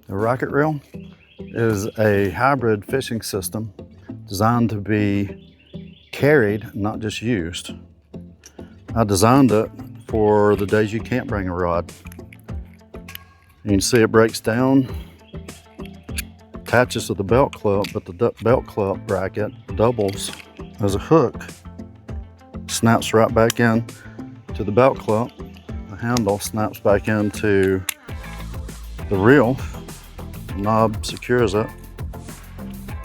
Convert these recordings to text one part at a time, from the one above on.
The rocket reel is a hybrid fishing system designed to be carried, not just used. I designed it for the days you can't bring a rod. You can see it breaks down, attaches to the belt clip, but the belt clip bracket doubles as a hook, snaps right back in to the belt clip. The handle snaps back into the reel, the knob secures it,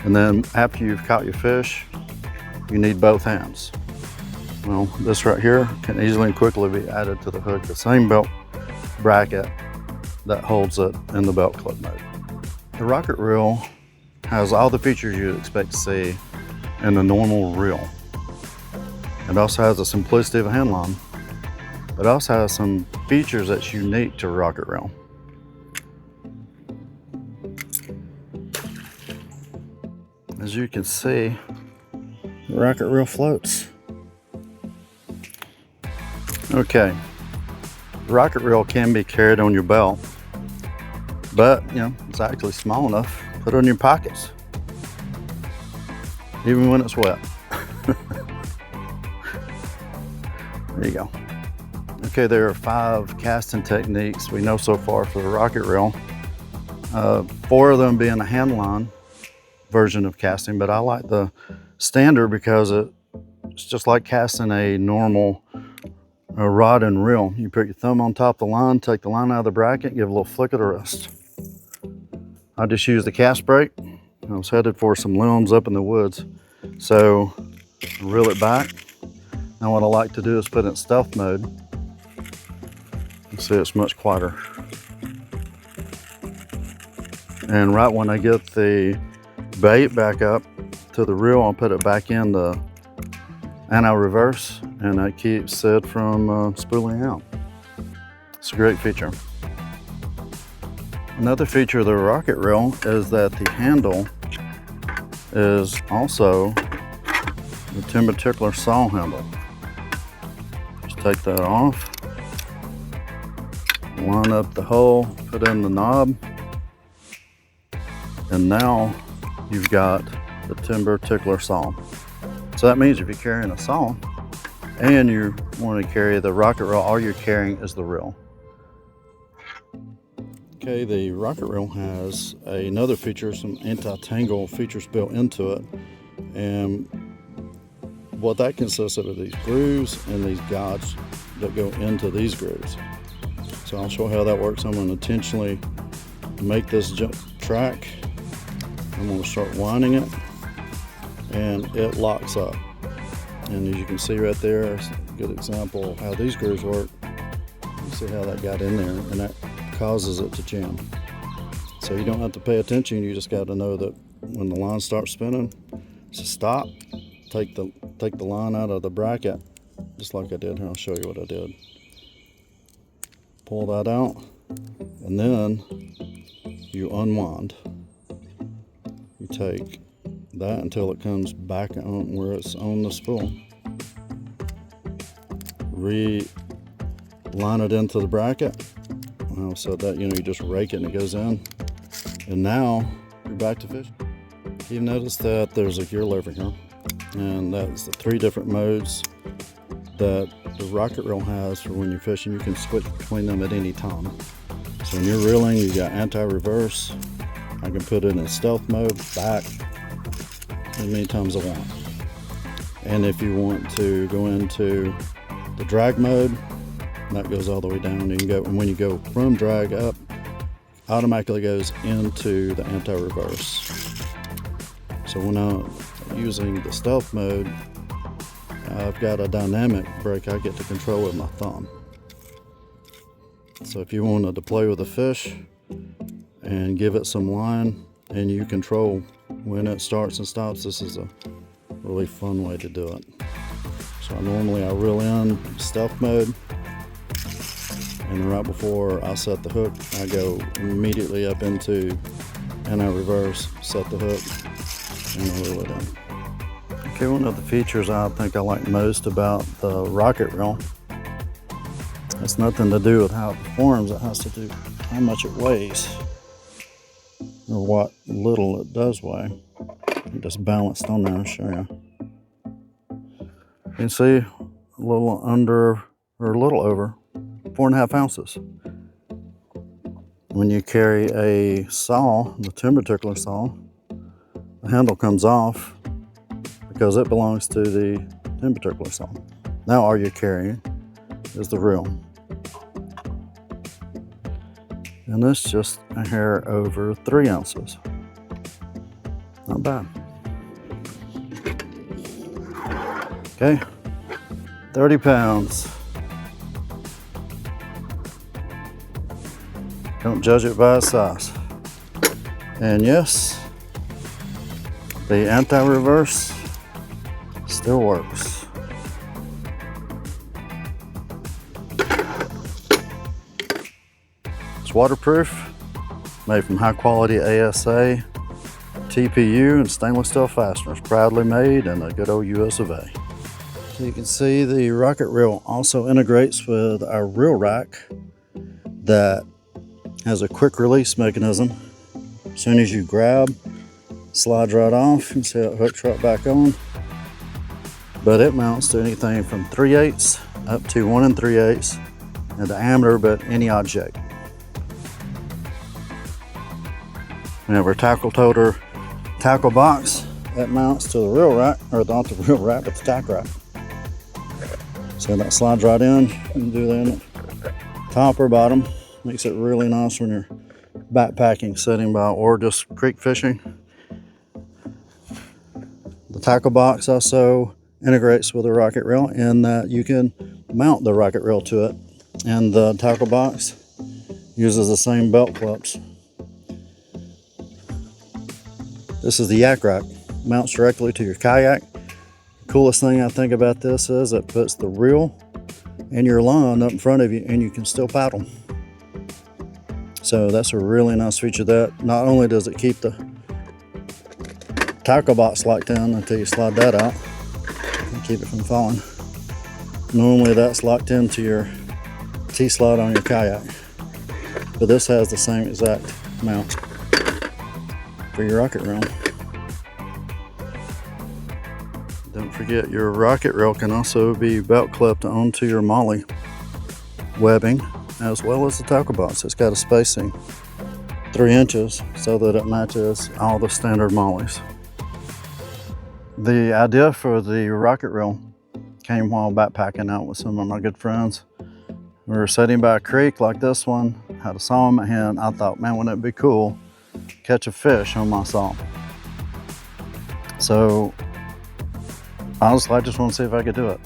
and then after you've caught your fish, you need both hands. Well, this right here can easily and quickly be added to the hook, the same belt bracket that holds it in the belt clip mode. The rocket reel has all the features you'd expect to see in a normal reel. It also has the simplicity of a handline, but it also has some features that's unique to a rocket reel. As you can see, the rocket reel floats. Okay, the rocket reel can be carried on your belt, but it's actually small enough. Put it in your pockets, even when it's wet. There you go. Okay, there are 5 casting techniques we know so far for the rocket reel. 4 of them being a handline version of casting, but I like the standard because it's just like casting a normal rod and reel. You put your thumb on top of the line, take the line out of the bracket, give a little flick of the wrist. I just used the cast brake. I was headed for some limbs up in the woods, so reel it back. Now what I like to do is put it in stealth mode. You see it's much quieter. And right when I get the bait back up to the reel, I'll put it back in the anti-reverse, and that keeps it from spooling out. It's a great feature. Another feature of the rocket reel is that the handle is also the timber tickler saw handle. Just take that off, line up the hole, put in the knob, and now you've got the timber tickler saw. So that means if you're carrying a saw and you want to carry the rocket reel, all you're carrying is the reel. Okay, the rocket reel has another feature, some anti-tangle features built into it. And what that consists of are these grooves and these guides that go into these grooves. So I'll show how that works. I'm going to intentionally make this track. I'm going to start winding it, and it locks up. And as you can see right there, it's a good example of how these grooves work. You see how that got in there, and that causes it to jam. So you don't have to pay attention, you just got to know that when the line starts spinning, so stop, take the line out of the bracket, just like I did here. I'll show you what I did. Pull that out, and then you unwind. You take that until it comes back on where it's on the spool. Line it into the bracket. So that you just rake it and it goes in. And now you're back to fishing. You've noticed that there's a gear lever here, and that's the 3 different modes that the rocket reel has for when you're fishing. You can switch between them at any time. So when you're reeling, you got anti-reverse. I can put it in stealth mode, back, as many times I want. And if you want to go into the drag mode, that goes all the way down. You can go, and when you go from drag up, automatically goes into the anti-reverse. So when I'm using the stealth mode, I've got a dynamic brake I get to control with my thumb. So if you want to play with a fish and give it some line, and you control when it starts and stops, this is a really fun way to do it. So normally I reel in stealth mode, and right before I set the hook, I go immediately up into anti-reverse, set the hook, and I reel it in. Okay, one of the features I think I like most about the rocket reel, it's nothing to do with how it performs, it has to do with how much it weighs. or what little it does weigh. Just balanced on there, I'll show you. You can see a little under, or a little over 4.5 ounces. When you carry a saw, the timber tickler saw, the handle comes off because it belongs to the timber tickler saw. Now all you're carrying is the reel. And it's just a hair over 3 ounces. Not bad. Okay, 30 pounds. Don't judge it by its size. And yes, the anti-reverse still works. It's waterproof, made from high quality ASA, TPU, and stainless steel fasteners, proudly made in the good old US of A. So you can see the rocket reel also integrates with our reel rack that has a quick release mechanism. As soon as you grab, slides right off. You can see it hooks right back on. But it mounts to anything from 3/8 up to 1 3/8 in diameter, but any odd shape. We have our tackle toter tackle box that mounts to the reel rack, or not the reel rack, but the tack rack. So that slides right in. You can do that in the top or bottom. Makes it really nice when you're backpacking, sitting by, or just creek fishing. The tackle box also integrates with the rocket reel in that you can mount the rocket reel to it. And the tackle box uses the same belt clips. This is the yak rack, mounts directly to your kayak. The coolest thing I think about this is it puts the reel and your line up in front of you and you can still paddle. So that's a really nice feature. That not only does it keep the tackle box locked in until you slide that out and keep it from falling. Normally that's locked into your T-slot on your kayak, but this has the same exact mount for your rocket reel. Don't forget, your rocket reel can also be belt clipped onto your molly webbing as well as the tackle box. It's got a spacing 3 inches so that it matches all the standard mollies. The idea for the rocket reel came while backpacking out with some of my good friends. We were sitting by a creek like this one, had a saw in my hand. I thought, man, wouldn't it be cool to catch a fish on my saw? So honestly, I just want to see if I could do it.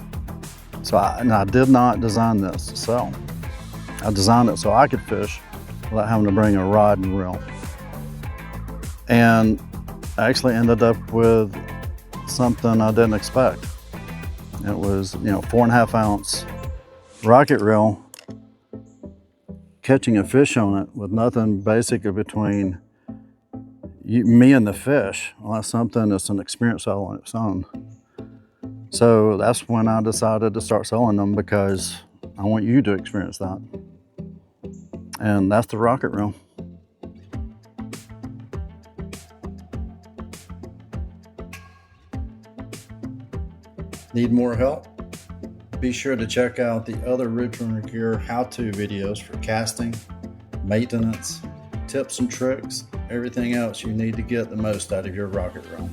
So I did not design this to sell. I designed it so I could fish without having to bring a rod and reel. And I actually ended up with something I didn't expect. It was, 4.5 ounce rocket reel, catching a fish on it with nothing basically between me and the fish. Well, that's something that's an experience all on its own. So that's when I decided to start selling them, because I want you to experience that. And that's the rocket reel. Need more help? Be sure to check out the other Ridgerunners Gear how-to videos for casting, maintenance, tips and tricks, everything else you need to get the most out of your rocket reel.